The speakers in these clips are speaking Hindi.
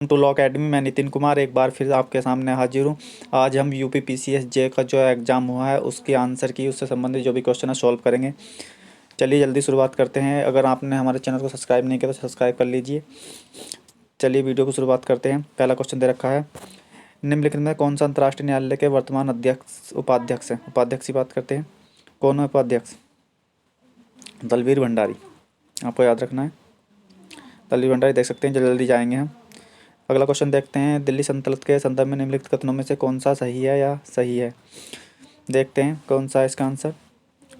टू लॉ अकेडमी, मैं नितिन कुमार एक बार फिर आपके सामने हाजिर हूँ। आज हम यूपी पीसीएस जे का जो एग्ज़ाम हुआ है उसके आंसर की, उससे संबंधित जो भी क्वेश्चन है सॉल्व करेंगे। चलिए जल्दी शुरुआत करते हैं। अगर आपने हमारे चैनल को सब्सक्राइब नहीं किया तो सब्सक्राइब कर लीजिए। चलिए वीडियो को शुरुआत करते हैं। पहला क्वेश्चन दे रखा है, निम्नलिखित में कौन सा अंतर्राष्ट्रीय न्यायालय के वर्तमान अध्यक्ष उपाध्यक्ष है? उपाध्यक्ष की बात करते हैं। कौन है उपाध्यक्ष? दलवीर भंडारी, आपको याद रखना है। दलवीर भंडारी देख सकते हैं, जल्दी जाएंगे हम। अगला क्वेश्चन देखते हैं, दिल्ली सल्तनत के संदर्भ में निम्नलिखित कथनों में से कौन सा सही है या सही है? देखते हैं कौन सा है इसका आंसर।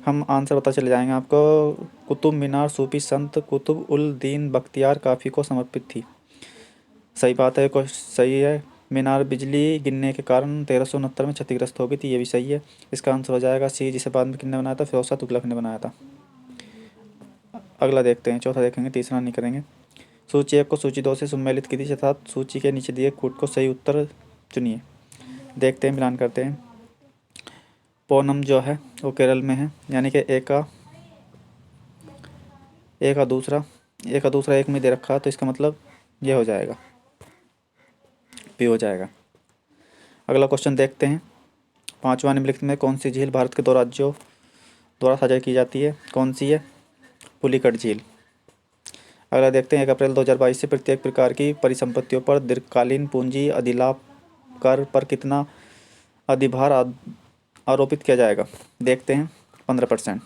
हम आंसर पता चले जाएंगे आपको। कुतुब मीनार सूफी संत कुतुब उल दीन बख्तियार काफ़ी को समर्पित थी। सही बात है, सही है। मीनार बिजली गिरने के कारण 1369 में क्षतिग्रस्त हो गई थी, ये भी सही है। इसका आंसर हो जाएगा सी, जिसे बाद में किसने बनाया था? फिरोज शाह तुगलक ने बनाया था। अगला देखते हैं, चौथा देखेंगे, तीसरा नहीं करेंगे। सूची 1 को सूची 2 से सम्मिलित कीजिए तथा सूची के नीचे दिए कूट को सही उत्तर चुनिए। देखते हैं, मिलान करते हैं। पोनम जो है वो केरल में है, यानी कि एक का दूसरा एक में दे रखा है, तो इसका मतलब ये हो जाएगा, भी हो जाएगा। अगला क्वेश्चन देखते हैं, पांचवा, निम्नलिखित में कौन सी झील भारत के दो राज्यों द्वारा साझा की जाती है? कौन सी है? पुलिकट झील। अगला देखते हैं, 1 अप्रैल 2022 से प्रत्येक प्रकार की परिसंपत्तियों पर दीर्घकालीन पूंजी अधिलाभ कर पर कितना अधिभार आरोपित किया जाएगा? देखते हैं, 15%।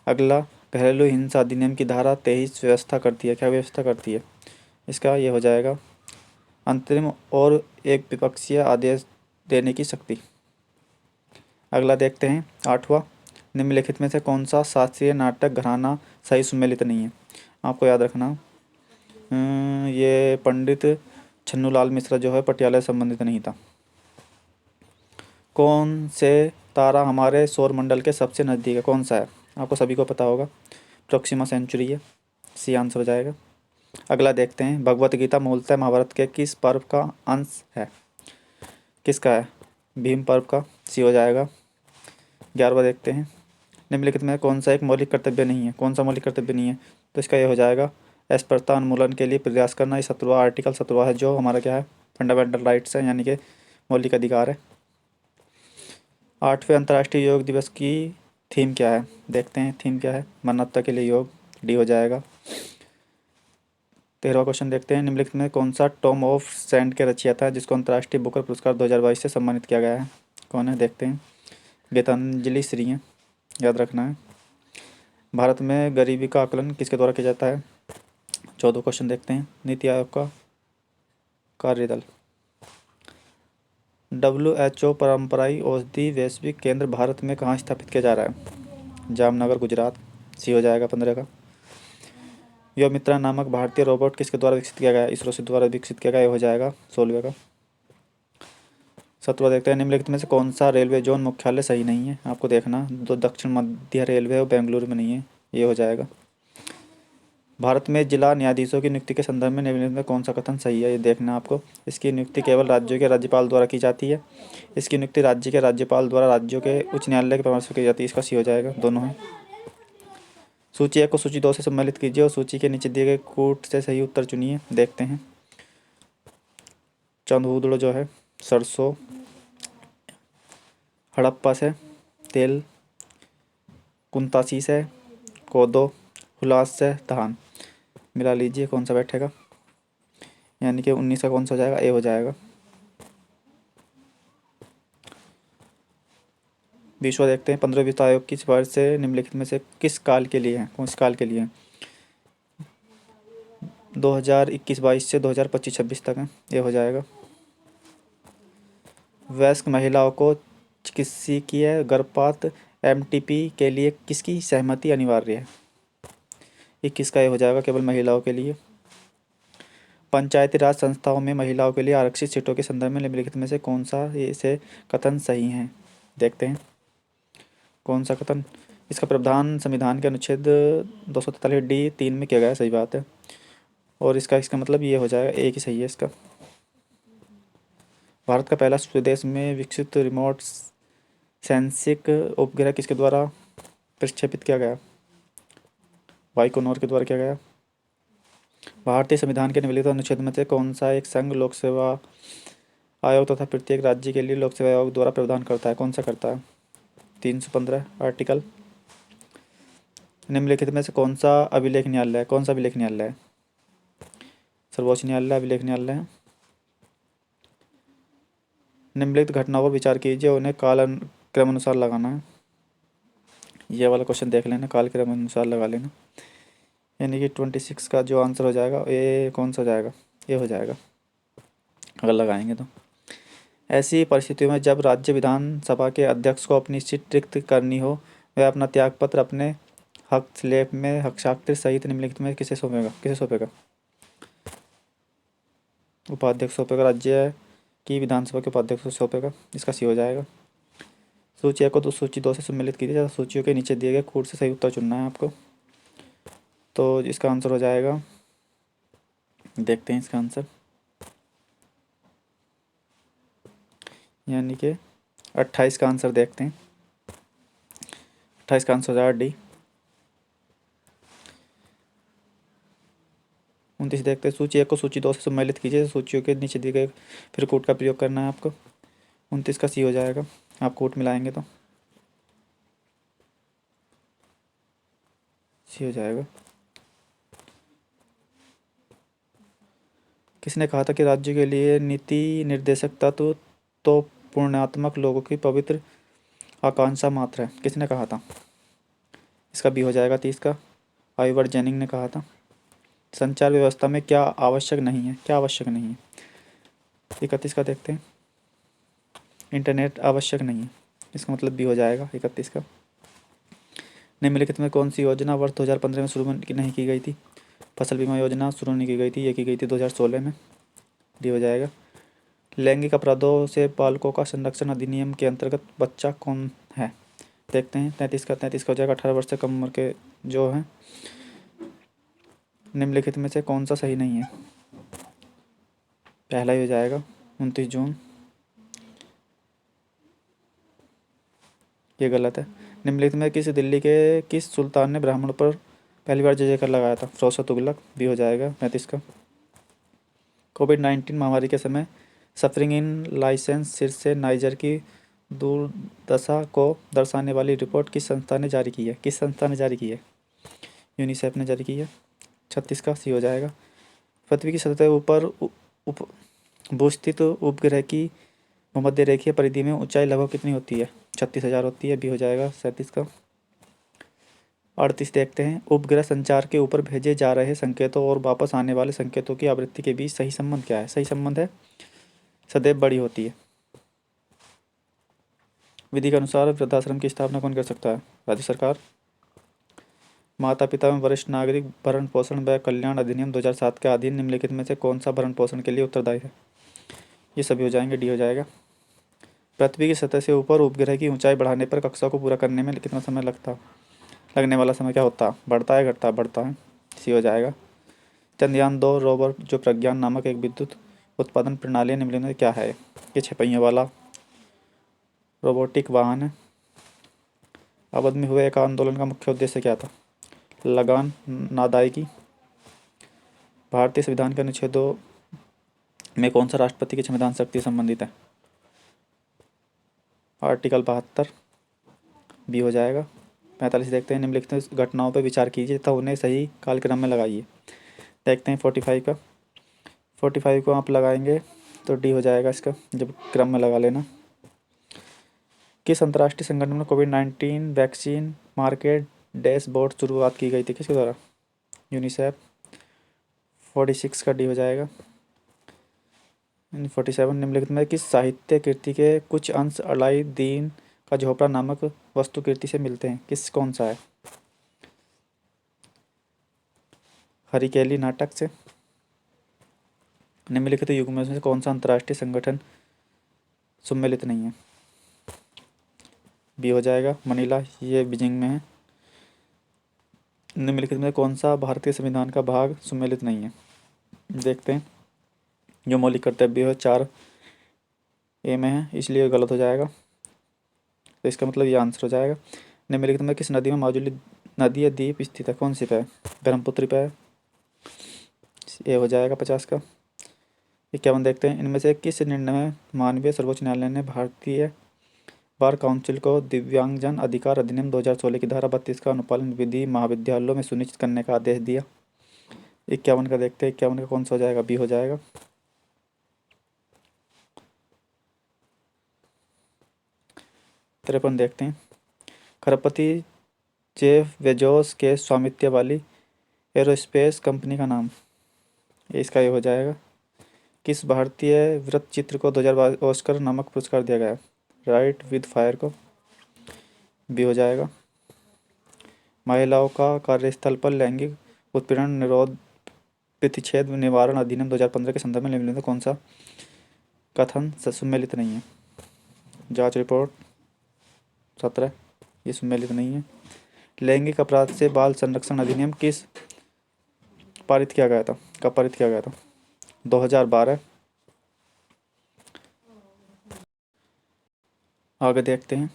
अगला, घरेलू हिंसा अधिनियम की धारा 23 व्यवस्था करती है, क्या व्यवस्था करती है? इसका ये हो जाएगा, अंतरिम और एक विपक्षीय आदेश देने की शक्ति। अगला देखते हैं, 8वां, निम्नलिखित में से कौन सा शास्त्रीय नाटक घराना सही सुमेलित नहीं है? आपको याद रखना, ये पंडित छन्नूलाल मिश्रा जो है पटियाला से संबंधित नहीं था। कौन से तारा हमारे सौर मंडल के सबसे नज़दीक है? कौन सा है? आपको सभी को पता होगा, प्रोक्सिमा सेंचुरी है, सी आंसर हो जाएगा। अगला देखते हैं, भगवत गीता मूलतः महाभारत के किस पर्व का अंश है? किसका है? भीम पर्व का, सी हो जाएगा। 11वां देखते हैं, निम्नलिखित में कौन सा एक मौलिक कर्तव्य नहीं है? कौन सा मौलिक कर्तव्य नहीं है? तो इसका ये हो जाएगा, अस्पृश्यता उन्मूलन के लिए प्रयास करना। ये 17वां आर्टिकल 17वां है, जो हमारा क्या है? फंडामेंटल राइट्स है, यानी कि मौलिक अधिकार है। 8वें अंतर्राष्ट्रीय योग दिवस की थीम क्या है? देखते हैं, थीम क्या है? मानवता के लिए योग, डी हो जाएगा। 13वां क्वेश्चन देखते हैं, निम्नलिखित में कौन सा टॉम ऑफ सेंट के रचयिता है जिसको अंतर्राष्ट्रीय बुकर पुरस्कार 2022 से सम्मानित किया गया है? कौन है? देखते हैं, गीतांजलि श्री हैं, याद रखना है। भारत में गरीबी का आकलन किसके द्वारा किया जाता है? 14वां क्वेश्चन देखते हैं, नीति आयोग का कार्यदल। WHO परंपराई औषधि वैश्विक केंद्र भारत में कहाँ स्थापित किया जा रहा है? जामनगर, गुजरात, सी हो जाएगा 15 का। योमित्रा नामक भारतीय रोबोट किसके द्वारा विकसित किया गया? इसरो से द्वारा विकसित किया गया, ये हो जाएगा 16वें का। 17वां देखते हैं, निम्नलिखित में से कौन सा रेलवे जोन मुख्यालय सही नहीं है? आपको देखना, दो दक्षिण मध्य रेलवे और बेंगलुरु में नहीं है, ये हो जाएगा। भारत में जिला न्यायाधीशों की नियुक्ति के संदर्भ में निम्नलिखित में कौन सा कथन सही है? ये देखना आपको। इसकी नियुक्ति केवल राज्यों के राज्यपाल द्वारा की जाती है। इसकी नियुक्ति राज्य के राज्यपाल द्वारा राज्यों के उच्च न्यायालय के परामर्श से की जाती है, इसका सी हो जाएगा, दोनों है। सूची 1 को सूची 2 से सम्मिलित कीजिए और सूची के नीचे दिए गए कूट से सही उत्तर चुनिए। देखते हैं, चंदूदड़ जो है सरसों, हड़प्पा से तेल, कुंतासी से कोदो, हुलास से धान। मिला लीजिए, कौन सा बैठेगा? यानी कि 19 का कौन सा हो जाएगा? ए हो जाएगा। 20वां देखते हैं, 15वें वित्त आयोग की सिफारिश से निम्नलिखित में से किस काल के लिए है? कौन से काल के लिए है? 2021-22 से 2025-26 तक है, ये हो जाएगा। वयस्क महिलाओं को चिकित्सकीय गर्भपात MTP के लिए किसकी सहमति अनिवार्य है? 21 का ये हो जाएगा, केवल महिलाओं के लिए। पंचायती राज संस्थाओं में महिलाओं के लिए आरक्षित सीटों के संदर्भ में निम्नलिखित में से कौन सा इसे कथन सही है? देखते हैं, कौन सा कथन? इसका प्रावधान संविधान के अनुच्छेद 243D(3) में किया गया है, सही बात है। और इसका मतलब ये हो जाएगा, एक ही सही है इसका। भारत का पहला स्वदेश में विकसित रिमोट सेंसिंग उपग्रह किसके द्वारा प्रक्षेपित किया गया? बाइकोनोर के द्वारा किया गया। भारतीय संविधान के निम्नलिखित अनुच्छेद में से कौन सा एक संघ लोक सेवा आयोग तथा प्रत्येक राज्य के लिए लोक सेवा आयोग द्वारा प्रावधान करता है? कौन सा करता है? 315 आर्टिकल। निम्नलिखित में से कौन सा अभिलेख न्यायालय है? कौन सा अभिलेख न्यायालय है? सर्वोच्च न्यायालय अभिलेख न्यायालय है। निम्नलिखित घटनाओं पर विचार कीजिए, उन्हें काल क्रम अनुसार लगाना है। ये वाला क्वेश्चन देख लेना, काल क्रम अनुसार लगा लेना। यानी कि 26 का जो आंसर हो जाएगा ये कौन सा हो जाएगा? ये हो जाएगा अगर लगाएंगे तो। ऐसी परिस्थितियों में जब राज्य विधानसभा के अध्यक्ष को अपनी सीट रिक्त करनी हो, वह अपना त्यागपत्र अपने हस्तलेख में हस्ताक्षर सहित निम्नलिखित में किसे सौंपेगा? किसे सौंपेगा? उपाध्यक्ष सौंपेगा, राज्य की विधानसभा के उपाध्यक्ष को सौंपेगा। इसका सी हो जाएगा। सूची 1 को तो सूची 2 से सम्मिलित कीजिए। सूचियों के नीचे दिए गए कोड से सही उत्तर चुनना है आपको। तो इसका आंसर हो जाएगा, देखते हैं इसका आंसर, यानी कि 28 का आंसर देखते हैं। 28 का आंसर हो जाएगा डी। 29 देखते हैं। सूची 1 को सूची 2 से सम्मिलित कीजिए। सूचियों के नीचे दिए गए फिर कोड का प्रयोग करना है आपको। 29 का सी हो जाएगा, आप कोड मिलाएंगे तो सी हो जाएगा। किसने कहा था कि राज्य के लिए नीति निर्देशक तत्व तो पुण्यात्मक लोगों की पवित्र आकांक्षा मात्र है? किसने कहा था? इसका भी हो जाएगा 30 का। आइवर जेनिंग ने कहा था। संचार व्यवस्था में क्या आवश्यक नहीं है? क्या आवश्यक नहीं है? 31 का देखते हैं। इंटरनेट आवश्यक नहीं है, इसका मतलब भी हो जाएगा 31 का। निम्नलिखित में कौन सी योजना वर्ष 2015 में शुरू नहीं की गई थी? फसल बीमा योजना शुरू नहीं की गई थी, ये की गई थी 2016 में। डी हो जाएगा। लैंगिक अपराधों से बालकों का संरक्षण अधिनियम के अंतर्गत बच्चा कौन है? देखते हैं। 33 का हो जाएगा। 18 वर्ष से कम उम्र के जो हैं। निम्नलिखित में से कौन सा सही नहीं है? पहला ही हो जाएगा 29 जून, ये गलत है। निम्नलिखित में किस दिल्ली के किस सुल्तान ने ब्राह्मणों पर पहली बार जय कर लगाया था? फिरोज तुगलक। भी हो जाएगा 35 का। कोविड-19 महामारी के समय सफरिंग इन लाइसेंस शीर्षक नाइजर की दुर्दशा को दर्शाने वाली रिपोर्ट किस संस्था ने जारी की है? किस संस्था ने जारी की है? यूनिसेफ ने जारी की है। 36 का सी हो जाएगा। पृथ्वी की सतह ऊपर उप भूस्थित उपग्रह की भूमध्य रेखीय परिधि में ऊंचाई लगभग कितनी होती है? 36,000 होती है। भी हो जाएगा 37 का। 38 देखते हैं। उपग्रह संचार के ऊपर भेजे जा रहे संकेतों और वापस आने वाले संकेतों की आवृत्ति के बीच सही संबंध क्या है? सही संबंध है सदैव बड़ी होती है। विधि के अनुसार वृद्धाश्रम की स्थापना कौन कर सकता है? राज्य सरकार। माता पिता एवं वरिष्ठ नागरिक भरण पोषण व कल्याण अधिनियम 2007 के अधीन निम्नलिखित में से कौन सा भरण पोषण के लिए उत्तरदायी है? ये सभी हो जाएंगे। डी हो जाएगा। पृथ्वी की सतह से ऊपर उपग्रह की ऊंचाई बढ़ाने पर कक्षा को पूरा करने में कितना समय लगने वाला समय क्या होता? बढ़ता है घटता? बढ़ता है। सी हो जाएगा। चंद्रयान 2 रोवर जो प्रज्ञान नामक एक विद्युत उत्पादन प्रणाली निम्नलिखित में क्या है? ये 6 पहियों वाला रोबोटिक वाहन है। अवध में हुए एक आंदोलन का मुख्य उद्देश्य क्या था? लगान ना अदायगी। भारतीय संविधान के अनुच्छेदों में कौन सा राष्ट्रपति की संविधान शक्ति से संबंधित है? आर्टिकल 72। बी हो जाएगा। 45 देखते हैं। निम्नलिखित घटनाओं पर विचार कीजिए तथा उन्हें सही कालक्रम में लगाइए। देखते हैं 45 का। 45 को आप लगाएंगे तो डी हो जाएगा इसका, जब क्रम में लगा लेना। किस अंतर्राष्ट्रीय संगठन में कोविड-19 वैक्सीन मार्केट डैशबोर्ड शुरुआत की गई थी? किसके द्वारा? यूनिसेफ। 46 का डी हो जाएगा। 47 निम्नलिखित में किस साहित्य कृति के कुछ अंश अलाई दीन का झोपड़ा नामक वस्तु कृति से मिलते हैं? कौन सा है? हरिकेली नाटक से। निम्नलिखित युग्म में से कौन सा अंतर्राष्ट्रीय संगठन सम्मिलित नहीं है? बी हो जाएगा मनीला, ये बीजिंग में है। निम्नलिखित में कौन सा भारतीय संविधान का भाग सम्मिलित नहीं है? देखते हैं। जो मौलिक कर्तव्य है 4A में है, इसलिए गलत हो जाएगा। तो इसका मतलब ये आंसर हो जाएगा। निम्नलिखित में किस नदी में माजुली नदी या द्वीप स्थित है? कौन सी पे है? ब्रह्मपुत्र पे है। ए हो जाएगा 50 का। 51 देखते हैं, इनमें से किस निर्णय में माननीय सर्वोच्च न्यायालय ने भारतीय बार काउंसिल को दिव्यांगजन अधिकार अधिनियम 2016 की धारा 32 का अनुपालन विधि महाविद्यालयों में सुनिश्चित करने का आदेश दिया? 51 का देखते हैं, 51 का कौन सा हो जाएगा? बी हो जाएगा। 53 देखते हैं, खरपति जेफ बेजोस के स्वामित्व वाली एरोस्पेस कंपनी का नाम? इसका ये हो जाएगा। किस भारतीय वृत्तचित्र को 2022 ऑस्कर नामक पुरस्कार दिया गया? राइट विद फायर को। बी हो जाएगा। महिलाओं का कार्यस्थल पर लैंगिक उत्पीड़न निरोध प्रतिच्छेद निवारण अधिनियम 2015 के संदर्भ में निम्नलिखित में कौन सा कथन सम्मिलित नहीं है? जांच रिपोर्ट 17, ये सम्मिलित नहीं है। लैंगिक अपराध से बाल संरक्षण अधिनियम किस पारित किया गया था? कब पारित किया गया था? 2012। आगे देखते हैं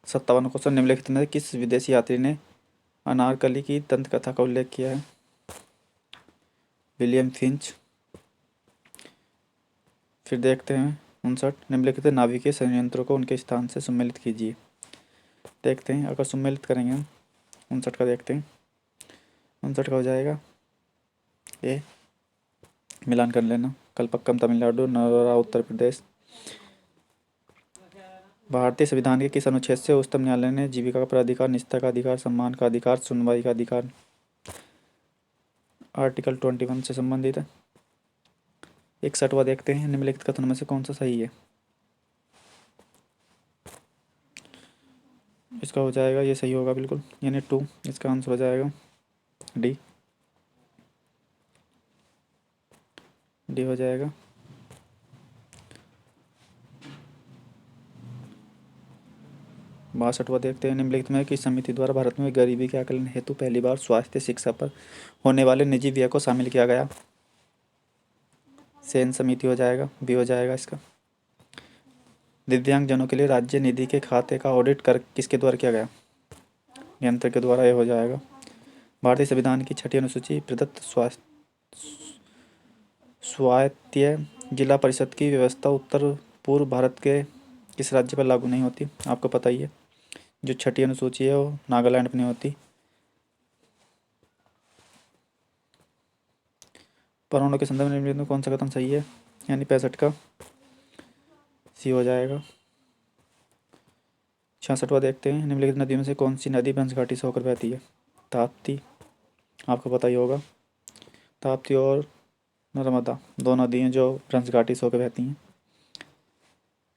57 क्वेश्चन, निम्नलिखित में किस विदेशी यात्री ने अनारकली की दंतकथा का उल्लेख किया है? William Finch. फिर देखते हैं 59, निम्नलिखित नाभिकीय संयंत्रों को उनके स्थान से सम्मिलित कीजिए। देखते हैं, अगर सम्मिलित करेंगे हम 59 का देखते हैं, 59 का हो जाएगा ए, मिलान कर लेना, कलपक्कम तमिलनाडु, नरोरा उत्तर प्रदेश। भारतीय संविधान के किस अनुच्छेद से उच्चतम न्यायालय ने जीविका का अधिकार, निजता का अधिकार, सम्मान का अधिकार, सुनवाई का अधिकार आर्टिकल 21 से संबंधित है? 61वां देखते हैं, निम्नलिखित कथनों में से कौन सा सही है? इसका हो जाएगा, ये सही होगा बिल्कुल, यानी 2, इसका आंसर हो जाएगा डी। डी हो जाएगा। 62वां देखते हैं, निम्नलिखित में किस समिति द्वारा भारत में गरीबी के आकलन हेतु पहली बार स्वास्थ्य शिक्षा पर होने वाले निजी व्यय को शामिल किया गया? सेन समिति हो जाएगा, बी हो जाएगा इसका। दिव्यांगजनों के लिए राज्य निधि के खाते का ऑडिट कर किसके द्वारा किया गया? नियंत्रक के द्वारा, ये हो जाएगा। भारतीय संविधान की 6ठी अनुसूची प्रदत्त स्वायत्त जिला परिषद की व्यवस्था उत्तर पूर्व भारत के किस राज्य पर लागू नहीं होती? आपको पता ही है, जो 6ठी अनुसूची है वो नागालैंड पर नहीं होती। परमाणु के संदर्भ में कौन सा कथन सही है? यानी 65 का सी हो जाएगा। 66वां देखते हैं, निम्नलिखित नदियों में से कौन सी नदी बंस घाटी से होकर बहती है? ताप्ती, आपको पता ही होगा, ताप्ती और नर्मदा 2 नदी हैं जो ब्रह्मस घाटी से होकर बहती हैं।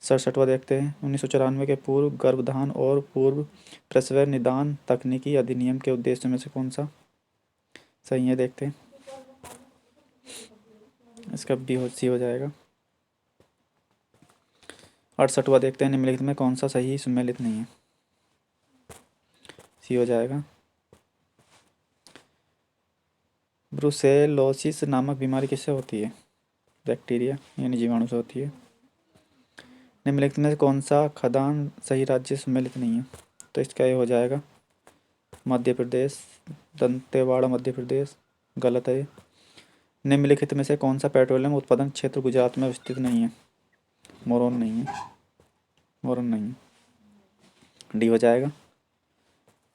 67वां देखते हैं, 1994 के पूर्व गर्भधान और पूर्व प्रसव निदान तकनीकी अधिनियम के उद्देश्य में से कौन सा सही है? देखते हैं, इसका बी सी हो जाएगा। 68वां देखते हैं, निम्नलिखित में कौन सा सही सम्मिलित नहीं है? सी हो जाएगा। ब्रुसेलोसिस नामक बीमारी किससे होती है? बैक्टीरिया यानी जीवाणु से होती है। निम्नलिखित में से कौन सा खदान सही राज्य सम्मिलित नहीं है? तो इसका ये हो जाएगा मध्य प्रदेश, दंतेवाड़ा मध्य प्रदेश, गलत है। निम्नलिखित में से कौन सा पेट्रोलियम उत्पादन क्षेत्र गुजरात में स्थित नहीं है? मोरन नहीं है, मोरन नहीं है, डी हो जाएगा।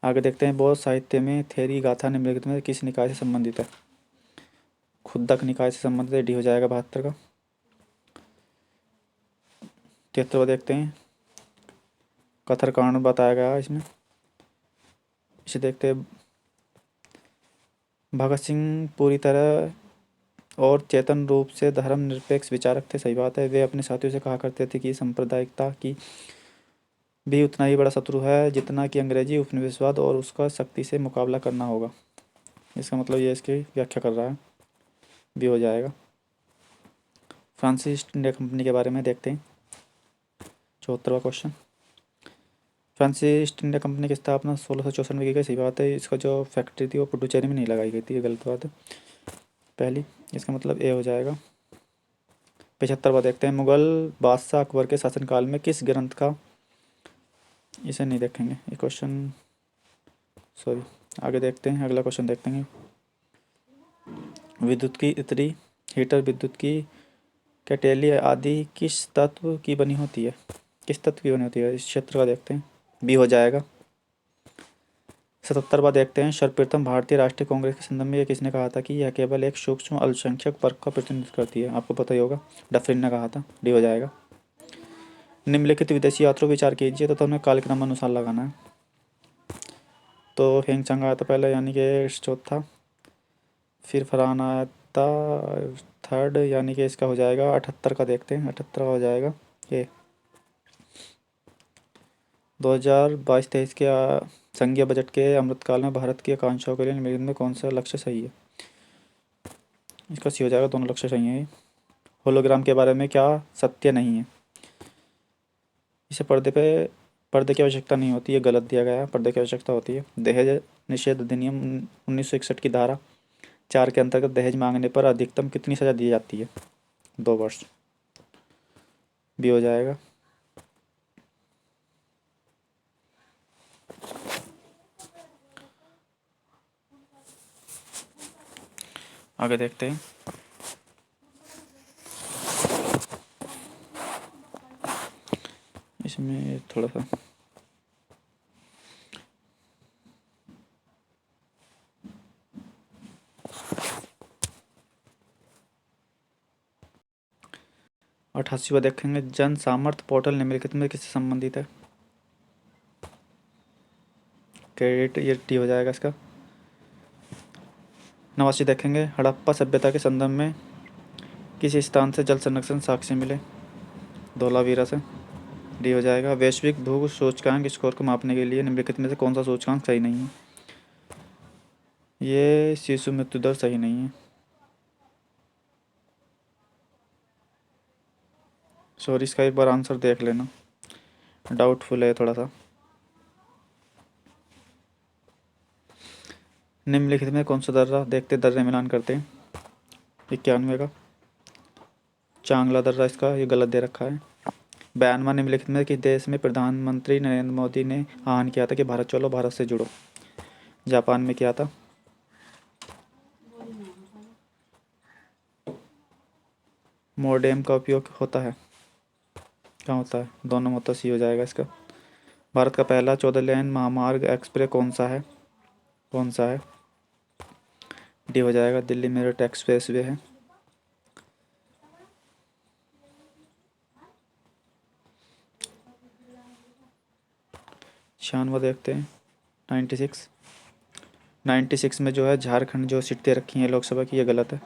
आगे देखते हैं, बौद्ध साहित्य में थेरी गाथा निम्नलिखित में किस निकाय से संबंधित है? खुद्दक निकाय से संबंधित है, डी हो जाएगा 72 का। 73वां देखते हैं, कथर कांड बताया गया है इसमें, इसे देखते हैं। भगत सिंह पूरी तरह और चेतन रूप से धर्मनिरपेक्ष विचारक थे, सही बात है। वे अपने साथियों से कहा करते थे कि सांप्रदायिकता की भी उतना ही बड़ा शत्रु है जितना कि अंग्रेजी उपनिवेशवाद और उसका सख्ती से मुकाबला करना होगा। इसका मतलब ये इसकी व्याख्या कर रहा है, भी हो जाएगा। फ्रांसीसी ईस्ट इंडिया कंपनी के बारे में देखते हैं, 74वां क्वेश्चन। फ्रांसीसी ईस्ट इंडिया कंपनी की स्थापना 1664 में की गई, सही बात है। इसका जो फैक्ट्री थी वो पुडुचेरी में नहीं लगाई गई थी, ये गलत बात है पहली, इसका मतलब ए हो जाएगा। 75वां देखते हैं, मुगल बादशाह अकबर के शासनकाल में किस ग्रंथ का, इसे नहीं देखेंगे ये क्वेश्चन, सॉरी। आगे देखते हैं, अगला क्वेश्चन देखते हैं। विद्युत की इतरी, हीटर, विद्युत की केटेली आदि किस तत्व की बनी होती है? किस तत्व की बनी होती है? इस क्षेत्र का देखते हैं, बी हो जाएगा। 77वां देखते हैं, सर्वप्रथम भारतीय राष्ट्रीय कांग्रेस के संदर्भ में ये किसने कहा था कि यह केवल एक सूक्ष्म अल्पसंख्यक वर्ग का प्रतिनिधित्व करती है? आपको पता ही होगा, डफरिन ने कहा था, डी हो जाएगा। निम्नलिखित विदेशी यात्रियों पर विचार कीजिए तथा उन्हें कालक्रम अनुसार लगाना है। तो हेंग चंग आया था पहले, यानी कि चौथा, फिर फरहान आया था थर्ड, यानी कि इसका हो जाएगा 78 का, देखते हैं 78 का हो जाएगा ये। 2022-23 के संघीय बजट के अमृतकाल में भारत की आकांक्षाओं के लिए निम्नलिखित में कौन सा लक्ष्य सही है? इसका सी हो जाएगा, दोनों लक्ष्य सही हैं। होलोग्राम के बारे में क्या सत्य नहीं है? इसे पर्दे की आवश्यकता नहीं होती, ये गलत दिया गया है, पर्दे की आवश्यकता होती है। दहेज निषेध अधिनियम 1961 की धारा 4 के अंतर्गत दहेज मांगने पर अधिकतम कितनी सजा दी जाती है? 2 वर्ष, भी हो जाएगा। आगे देखते हैं। इसमें थोड़ा सा 88वां देखेंगे, जन सामर्थ्य पोर्टल निम्नलिखित में किससे संबंधित है? क्रेडिट, ये टी हो जाएगा इसका। 89 देखेंगे, हड़प्पा सभ्यता के संदर्भ में किस स्थान से जल संरक्षण साक्ष्य मिले? धोलावीरा से, डी हो जाएगा। वैश्विक भू सूचकांक स्कोर को मापने के लिए निम्नलिखित में से कौन सा सूचकांक सही नहीं है? ये शिशु मृत्यु दर सही नहीं है, सॉरी, इसका एक बार आंसर देख लेना, डाउटफुल है थोड़ा सा। निम्नलिखित में कौन सा दर्रा, देखते दर्रे मिलान करते हैं। 91 का चांगला दर्रा, इसका ये गलत दे रखा है। 92 निम्नलिखित में किस देश में प्रधानमंत्री नरेंद्र मोदी ने आह्वान किया था कि भारत चलो, भारत से जुड़ो? जापान में किया था। मोडेम का उपयोग होता है, कहाँ होता है? दोनों में, तो सी हो जाएगा इसका। भारत का पहला 14 लेन महामार्ग एक्सप्रेस कौन सा है? कौन सा है? डी हो जाएगा, दिल्ली मेरठ एक्सप्रेस वे है। 96 देखते हैं, 96 में जो है झारखंड जो सीट दे रखी है लोकसभा की, ये गलत है।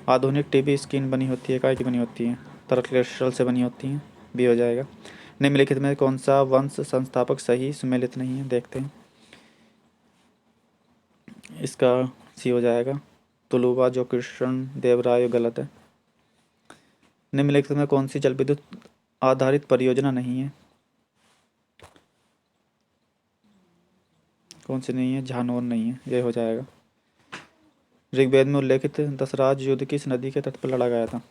आधुनिक टीवी स्क्रीन बनी होती है, काय की बनी होती है? तरल क्रिस्टल से बनी होती हैं, भी हो जाएगा। निम्नलिखित में कौन सा वंश संस्थापक सही सुमेलित नहीं है? देखते हैं, इसका सी हो जाएगा, तुलुवा जो कृष्ण देव राय, गलत है। निम्नलिखित में कौन सी जल विद्युत आधारित परियोजना नहीं है? कौन सी नहीं है? झानोर नहीं है, ये हो जाएगा। ऋग्वेद में उल्लेखित दशराज युद्ध किस नदी के तट पर लड़ा गया था?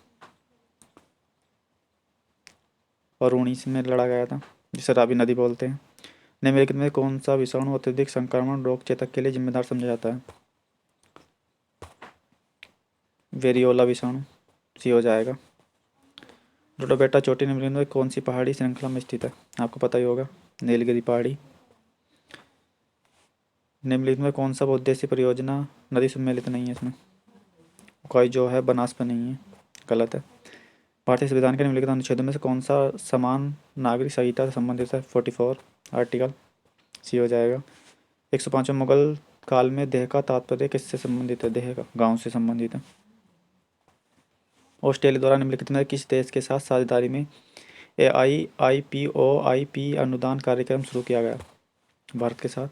और 19 में लड़ा गया था, जिसे रावी नदी बोलते हैं। निम्नलिखित में कौन सा विषाणु अत्यधिक संक्रमण रोग चेतक के लिए जिम्मेदार समझा जाता है? वेरियोला विषाणु, सी हो जाएगा। रोटोबेटा चोटी निम्नलिखित में कौन सी पहाड़ी श्रृंखला में स्थित है? आपको पता ही होगा, नीलगिरी पहाड़ी। निम्नलिखित में कौन सा बहुउद्देशीय परियोजना नदी सम्मिलित नहीं है? इसमें कोई जो है बनास पर नहीं है, गलत है। भारतीय संविधान के निम्नलिखित अनुच्छेदों में से कौन सा समान नागरिक संहिता से संबंधित है? 44 आर्टिकल, सी हो जाएगा। 105वां मुगल काल में देह का तात्पर्य किससे संबंधित है? देह का, गांव से संबंधित है। ऑस्ट्रेलिया द्वारा निम्नलिखित में किस देश के साथ साझेदारी में AIIPOIP अनुदान कार्यक्रम शुरू किया गया? भारत के साथ।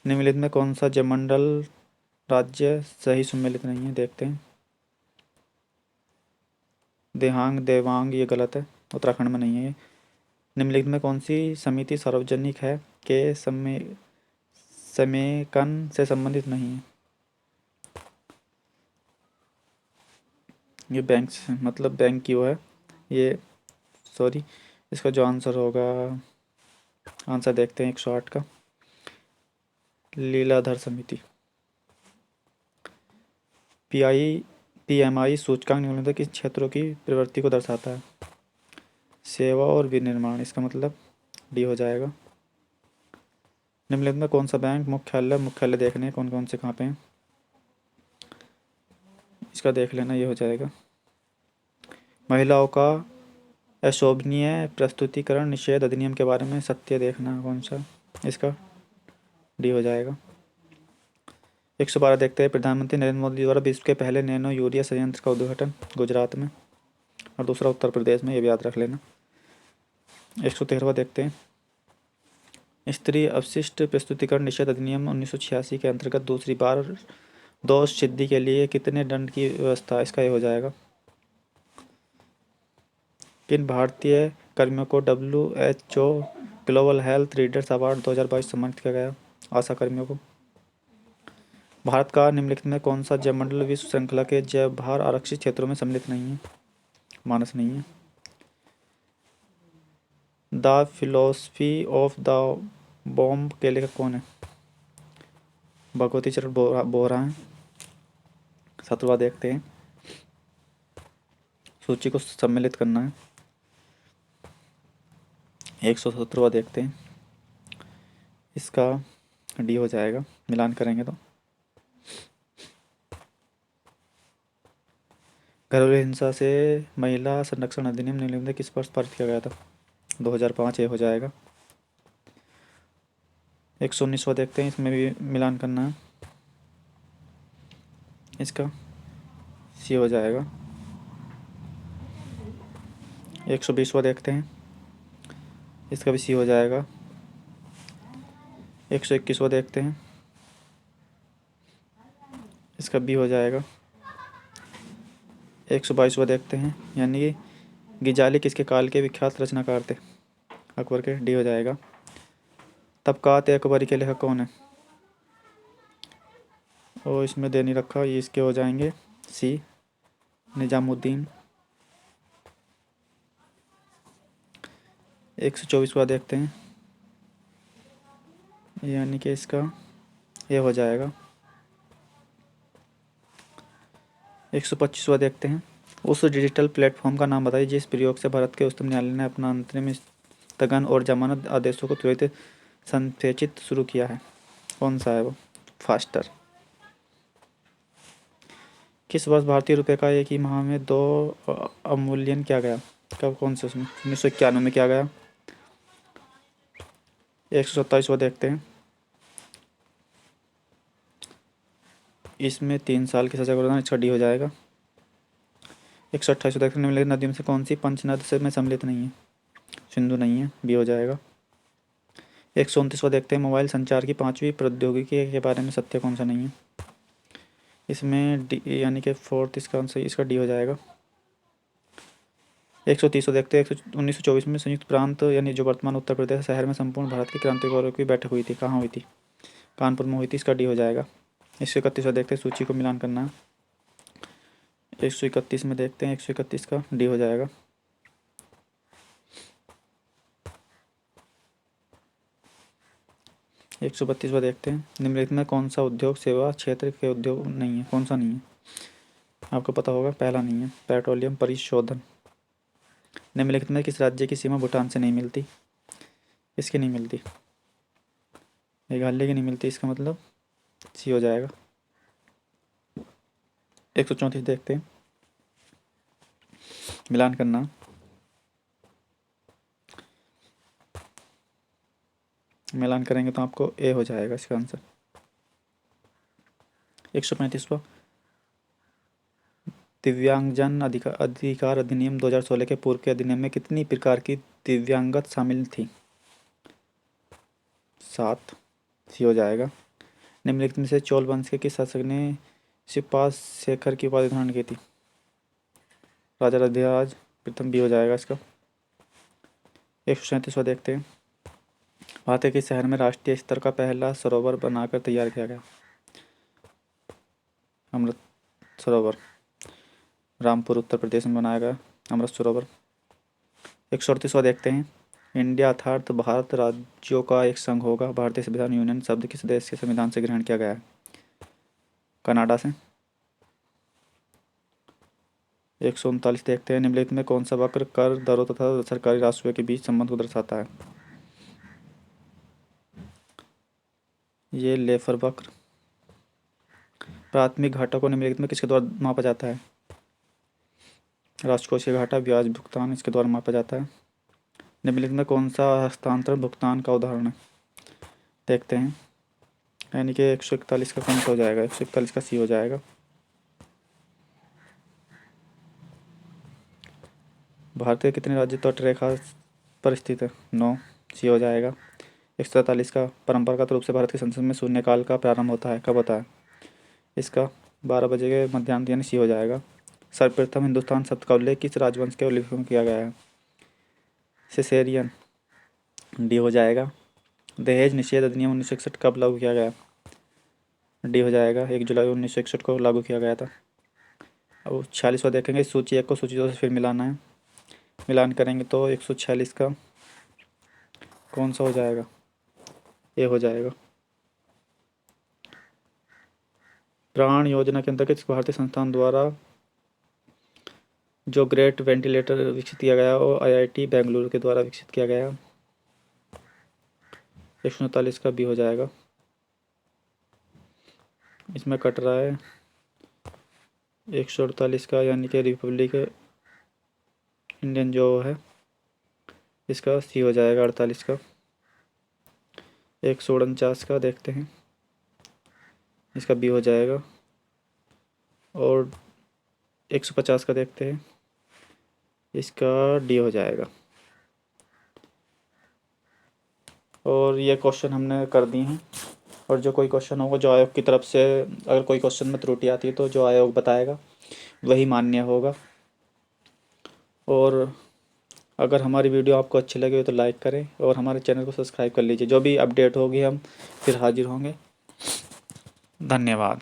निम्नलिखित में कौन सा जलमंडल राज्य सही सुमेलित नहीं है? देखते हैं, देहांग देवांग, ये गलत है, उत्तराखंड में नहीं है ये। निम्नलिखित में कौन सी समिति सार्वजनिक है के समेकन से संबंधित नहीं है? ये बैंक से, मतलब बैंक की वो है ये, सॉरी। इसका जो आंसर होगा, आंसर देखते हैं 108 का, लीलाधर समिति। PMI सूचकांक निम्नलिखित किस क्षेत्रों की प्रवृत्ति को दर्शाता है? सेवा और विनिर्माण, इसका मतलब डी हो जाएगा। निम्नलिखित में कौन सा बैंक मुख्यालय देखने कौन कौन से कहाँ पे हैं, इसका देख लेना, ये हो जाएगा। महिलाओं का अशोभनीय प्रस्तुतिकरण निषेध अधिनियम के बारे में सत्य देखना कौन सा, इसका डी हो जाएगा। 112 देखते हैं। प्रधानमंत्री नरेंद्र मोदी द्वारा विश्व के पहले नैनो यूरिया संयंत्र का उद्घाटन गुजरात में और दूसरा उत्तर प्रदेश में, ये भी याद रख लेना। 113 देखते हैं। स्त्री अपशिष्ट प्रस्तुतिकरण निषेध अधिनियम 1986 के अंतर्गत दूसरी बार दोष सिद्धि के लिए कितने दंड की व्यवस्था, इसका ये हो जाएगा। किन भारतीय कर्मियों को WHO global health leaders award 2022 सम्मानित किया गया? आशा कर्मियों को। भारत का निम्नलिखित में कौन सा जैवमंडल विश्व श्रृंखला के जैव भार आरक्षित क्षेत्रों में सम्मिलित नहीं है? मानस नहीं है। The philosophy of the bomb के लेखक कौन है? भगवती चरण बोहरा हैं। 17वां देखते हैं। सूची को सम्मिलित करना है। 117वां देखते हैं, इसका डी हो जाएगा, मिलान करेंगे तो। घरेलू हिंसा से महिला संरक्षण अधिनियम निम्नलिखित में किस वर्ष पारित किया गया था? 2005, ये हो जाएगा। 119वां देखते हैं, इसमें भी मिलान करना है, इसका सी हो जाएगा। 120वां देखते हैं, इसका भी सी हो जाएगा। 121वां देखते हैं, इसका बी हो जाएगा। 122वां देखते हैं, यानी कि गिजाली किसके काल के विख्यात रचनाकार थे? अकबर के, डी हो जाएगा। तबकात अकबरी के लेखक कौन है? और इसमें दे नहीं रखा, ये इसके हो जाएंगे सी, निजामुद्दीन। 124वां देखते हैं, यानी कि इसका ये हो जाएगा। 125वां देखते हैं। उस डिजिटल प्लेटफॉर्म का नाम बताइए जिस प्रयोग से भारत के उच्चतम न्यायालय ने अपना अंतरिम स्थगन और जमानत आदेशों को त्वरित संप्रेषित शुरू किया है, कौन सा है वो? फास्टर। किस वर्ष भारतीय रुपये का एक ही माह में 2 अवमूल्यन किया गया? कब, कौन से उसमें? 1991 में किया गया। 127वां देखते हैं, इसमें 3 साल की सजा का प्रावधान, इसका डी हो जाएगा। 128वां देखते हैं, निम्नलिखित नदियों में से कौन सी पंचनद से में सम्मिलित नहीं है? सिंधु नहीं है, बी हो जाएगा। 129वां देखते हैं, मोबाइल संचार की 5वीं प्रौद्योगिकी के बारे में सत्य कौन सा नहीं है? इसमें डी, यानी कि फोर्थ, इसका आंसर, इसका डी हो जाएगा। 130वां देखते हैं, 1924 में संयुक्त प्रांत यानी जो वर्तमान उत्तर प्रदेश शहर में संपूर्ण भारत के क्रांतिकारियों की बैठक हुई थी, कहाँ हुई थी? कानपुर में हुई थी, इसका डी हो जाएगा। 131वां देखते हैं, सूची को मिलान करना है। 131 में देखते हैं, 131 का डी हो जाएगा। 132वां देखते हैं, निम्नलिखित में कौन सा उद्योग सेवा क्षेत्र के उद्योग नहीं है, कौन सा नहीं है? आपको पता होगा, पहला नहीं है, पेट्रोलियम परिशोधन। निम्नलिखित में किस राज्य की सीमा भूटान से नहीं मिलती? इसकी नहीं मिलती, मेघालय की नहीं मिलती, इसका मतलब सी हो जाएगा। 134 देखते हैं, मिलान करना। मिलान करेंगे तो आपको ए हो जाएगा इसका आंसर। 135वां दिव्यांगजन अधिकार अधिनियम 2016 के पूर्व के अधिनियम में कितनी प्रकार की दिव्यांगत शामिल थी? 7, सी हो जाएगा। निम्नलिखित में से चोल वंश के किस शासक ने शिवपाल शेखर की उपाधि धारण की थी? राजा रधिराज प्रथम, बी हो जाएगा इसका। 137वां देखते हैं, भारत के शहर में राष्ट्रीय स्तर का पहला सरोवर बनाकर तैयार किया गया? अमृत सरोवर, रामपुर उत्तर प्रदेश में बनाया गया अमृत सरोवर। 138वां देखते हैं, इंडिया अर्थात भारत राज्यों का एक संघ होगा। भारतीय संविधान यूनियन शब्द किस देश के संविधान से ग्रहण किया गया है? कनाडा से। 139 देखते हैं, निम्नलिखित में कौन सा वक्र कर दरों तथा सरकारी राजस्व के बीच संबंध को दर्शाता है? ये लेफर वक्र। प्राथमिक घाटा को निम्नलिखित में किसके द्वारा मापा जाता है? राजकोषीय घाटा, ब्याज भुगतान इसके द्वारा मापा जाता है। निम्नलिखित में कौन सा हस्तांतरण भुगतान का उदाहरण है? देखते हैं, यानी कि 141 का कौन सा हो जाएगा? 141 का सी हो जाएगा। भारत के कितने राज्य तट रेखा पर स्थित है? 9, सी हो जाएगा। 147 का परंपरागत रूप से भारत की संसद में शून्यकाल का प्रारंभ होता है, कब होता है? इसका 12 बजे के मध्याह्न, यानी सी हो जाएगा। सर्वप्रथम हिंदुस्तान शब्द का उल्लेख किस राजवंश के उल्लेख में किया गया है? सिसेरियन, डी हो जाएगा। दहेज निषेध अधिनियम 1961 कब लागू किया गया? डी हो जाएगा, 1 जुलाई 1961 को लागू किया गया था। अब 46वां देखेंगे, सूची 1 को सूची 2 से फिर मिलाना है। मिलान करेंगे तो 146 का कौन सा हो जाएगा? ए हो जाएगा। प्राण योजना के अंतर्गत भारतीय संस्थान द्वारा जो ग्रेट वेंटिलेटर विकसित किया गया वो IIT बेंगलुरु के द्वारा विकसित किया गया। 139 का भी हो जाएगा। इसमें कट रहा है 148 का, यानी कि रिपब्लिक इंडियन जो है इसका सी हो जाएगा। 48 का। 149 का देखते हैं, इसका बी हो जाएगा। और 150 का देखते हैं, इसका डी हो जाएगा। और ये क्वेश्चन हमने कर दिए हैं। और जो कोई क्वेश्चन होगा जो आयोग की तरफ से, अगर कोई क्वेश्चन में त्रुटि आती है तो जो आयोग बताएगा वही मान्य होगा। और अगर हमारी वीडियो आपको अच्छी लगे तो लाइक करें और हमारे चैनल को सब्सक्राइब कर लीजिए। जो भी अपडेट होगी हम फिर हाजिर होंगे। धन्यवाद।